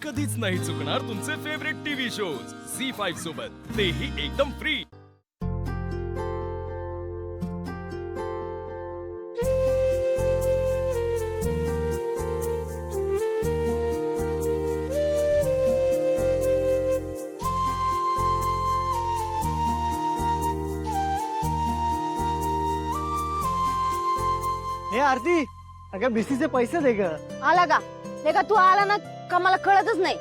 कधीच नाही चुकणार तुमचे फेवरेट टीव्ही शोज झी5 सोबत, तेही एकदम फ्री। हे आरती, अगं बीसीचे पैसे दे ग। आला का? नाही का तू आला ना का मला कळतच नाही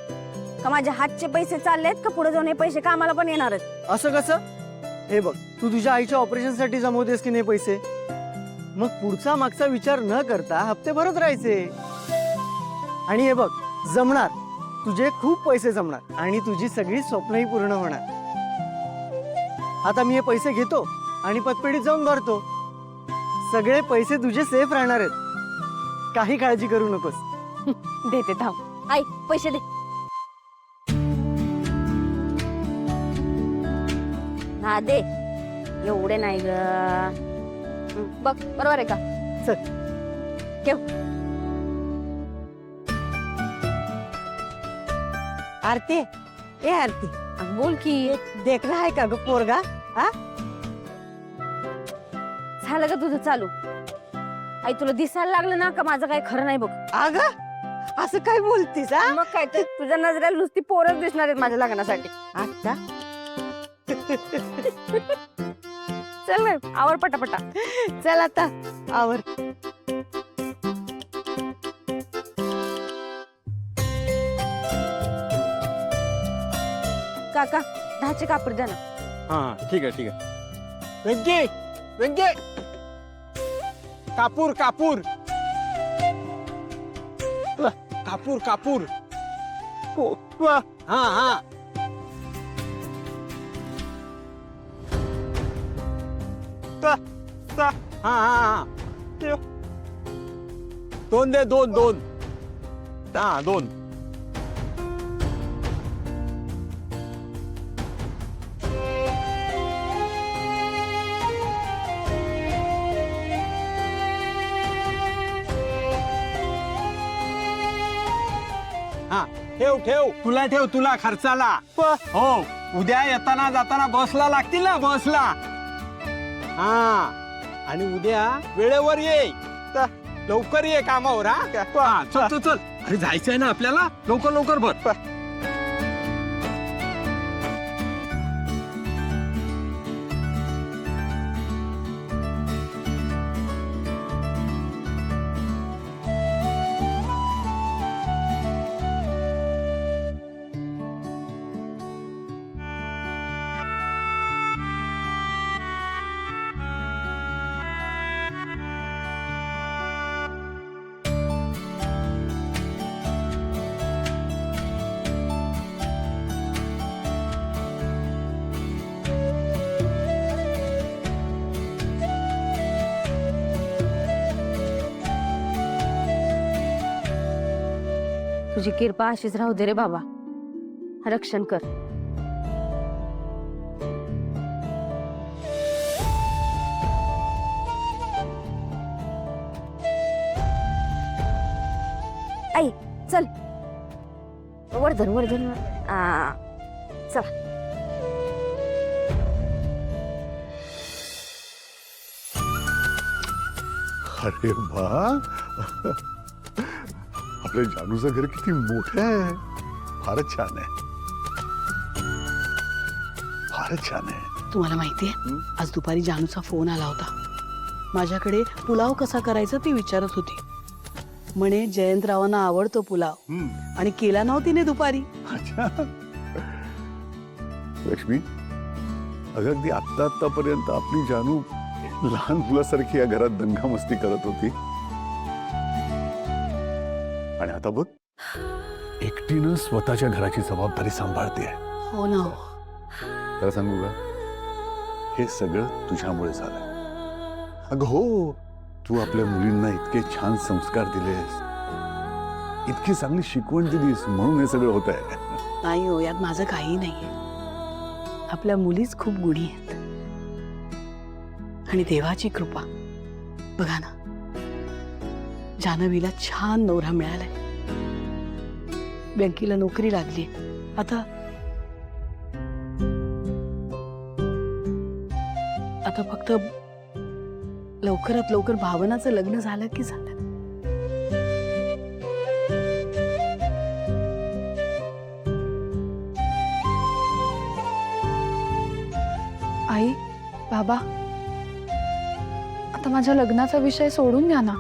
का माझे हातचे पैसे चाललेत का पुढे जाऊन हे पैसे कामाला पण येणार आहेत। असं कसं? हे बघ, तू तुझ्या आईच्या ऑपरेशन साठी जमवतेस की नाही पैसे, मग पुढचा मागचा विचार न करता हप्ते भरत राहायचे। आणि हे बघ, जमणार, तुझे खूप पैसे जमणार आणि तुझी सगळी स्वप्नही पूर्ण होणार। आता मी हे पैसे घेतो आणि पतपेढीत जाऊन भरतो। सगळे पैसे तुझे सेफ राहणार आहेत, काही काळजी करू नकोस। देते थांब, आई पैसे दे। हा दे, एवढे नाही ग, बघ बरोबर आहे का? चल ठेव। आरती, ए आरती, बोल की, देख रहा है का ग पोरगा? हा? झालं का तुझं चालू? आई तुला दिसायला लागलं ना का माझं काय खरं नाही बघ। अग, असं काय बोलतीस? हा? मग काय तर तुझ्या नजरेला नुसती पोरच दिसणार आहेत माझ्या लग्नासाठी। आता चल ना, आवर पटापटा। चल आता आवर। काका 10चे कापड द्या ना। हाँ ठीक है ठीक है। वेंकी, वेंकी, कापूर कापूर कापूर कापूर। हाँ हाँ हाँ हाँ, दोन दे, दोन दोन, हाँ दोन। हा ठेव ठेव, तुला ठेव, तुला खर्चाला। हो, उद्या येताना जाताना बसला लागतील ना, बसला। हा, आणि उद्या वेळेवर ये, लवकर ये कामावर। हा चल चल चल, अरे जायचंय ना आपल्याला, लवकर लवकर भर। तुझी कृपा अशीच राहू दे रे बाबा, रक्षण कर। आई चल, वर्धन वर्धन, चला। अरे वाह, आपल्या जानूचं घर किती मोठं आहे, फारच छान आहे, फारच छान आहे। तुम्हाला माहितीये, आज दुपारी जानूचा फोन आला होता। माझ्याकडे पुलाव कसा करायचा ते विचारत होती। म्हणे जयंतरावांना आवडतो पुलाव, आणि केला नव्हती तिने दुपारी। अच्छा लक्ष्मी, अगं अगदी आत्तापर्यंत आपली जानू लहान मुलासारखी या घरात दंगामस्ती करत होती, आणि आता बघ, एकटीनं स्वतःच्या घराची जबाबदारी सांभाळते। हो ना। खरं सांगू का, हे सगळं तुझ्यामुळे झालं। अगं हो, तू आपल्या मुलींना इतके छान संस्कार दिलेस, इतकी चांगली शिकवण दिलीस, म्हणून हे सगळं होत आहे। नाही हो, यात माझं काही नाहीये। आपल्या मुलीच खूप गुणी आहेत, आणि देवाची कृपा बघा ना, जान्हवीला छान नवरा मिळालाय। बँकेला नोकरी लागली. आता आता फक्त लवकरात लवकर भावनाचं लग्न झालं की झालं. आई, बाबा, आता माझ्या लग्नाचा विषय सोडून द्या ना.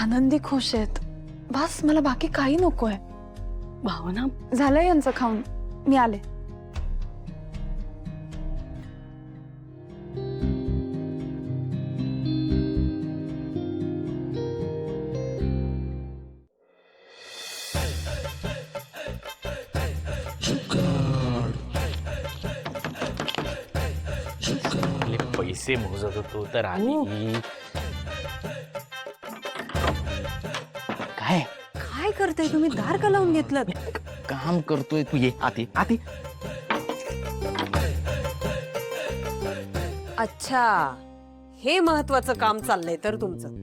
आनंदी खुश आहेत, बस मला बाकी काही नकोय. भावना, झालंय यांचं खाऊन, मी आले. पैसे मोजत होतो तर आली. काय काय करताय तुम्ही? दार का लावून घेतलं? काम करतोय तू? ये आती आती. अच्छा, हे महत्वाचं काम चाललंय तर तुमचं.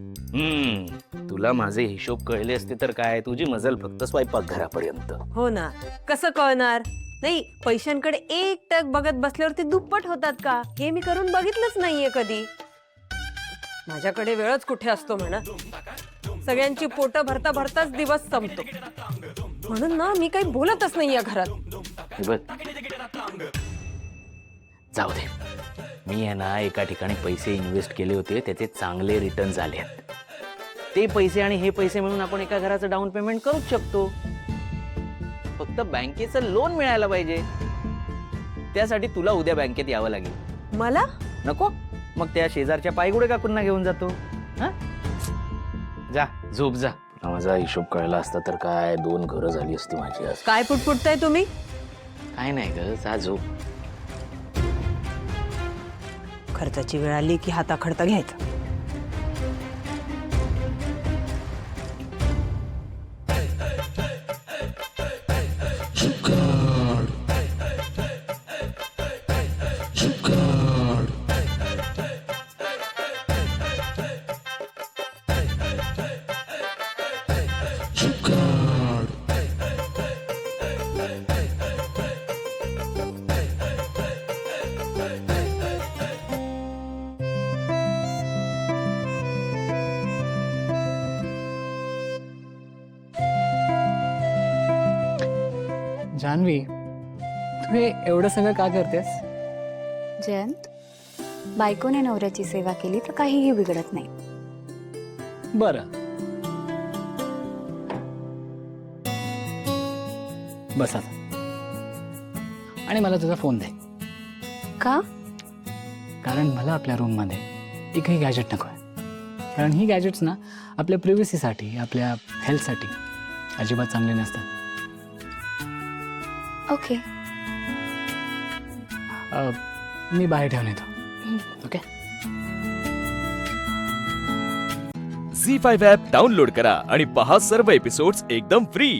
तुला माझे हिशोब कळले असते तर काय, तुझी मजल फक्त स्वयंपाक घरापर्यंत. हो ना, कसं कळणार? नाही, पैशांकडे एकटक बघत बसल्यावर ते दुप्पट होतात का हे मी करून बघितलंच नाहीये कधी. माझ्याकडे वेळच कुठे असतो म्हणा. सगळ्यांची पोटं भरता भरताच दिवस संपतो. म्हणून ना मी काही बोलतच नाही या घरात. हे बघ, जाऊ दे. मी आहे ना एका ठिकाणी पैसे इन्व्हेस्ट केले होते, त्याचे चांगले रिटर्न झाले. ते पैसे आणि हे पैसे मिळून आपण एका घराचं डाऊन पेमेंट करूच शकतो. फक्त बँकेचं लोन मिळायला पाहिजे. त्यासाठी तुला उद्या बँकेत यावं लागेल. मला नको? मग त्या शेजारच्या पायगुडे काकूंना घेऊन जातो. हा, जा झोप जा. माझा हिशोब कळला असता तर काय 2 घरं झाली असती माझी आज. काय पुटपुटताय तुम्ही? काय नाही ग, जा झोप. खर्चाची वेळ आली की हाताखडता घ्यायचा. जान्हवी, तू हे एवढं सगळं का करतेस? जयंत, बायकोने नवऱ्याची सेवा केली तर काहीही बिघडत नाही. बरं, बस आता. आणि मला तुझा फोन दे. का? कारण मला आपल्या रूममध्ये एकही गॅजेट नको आहे. कारण ही गॅजेट्स ना आपल्या प्रिव्हसीसाठी, आपल्या हेल्थसाठी अजिबात चांगले नसतात. ओके. मी बाहेर ठेवून येतो. ओके. झी5 ॲप डाउनलोड करा आणि पहा सर्व एपिसोड्स एकदम फ्री.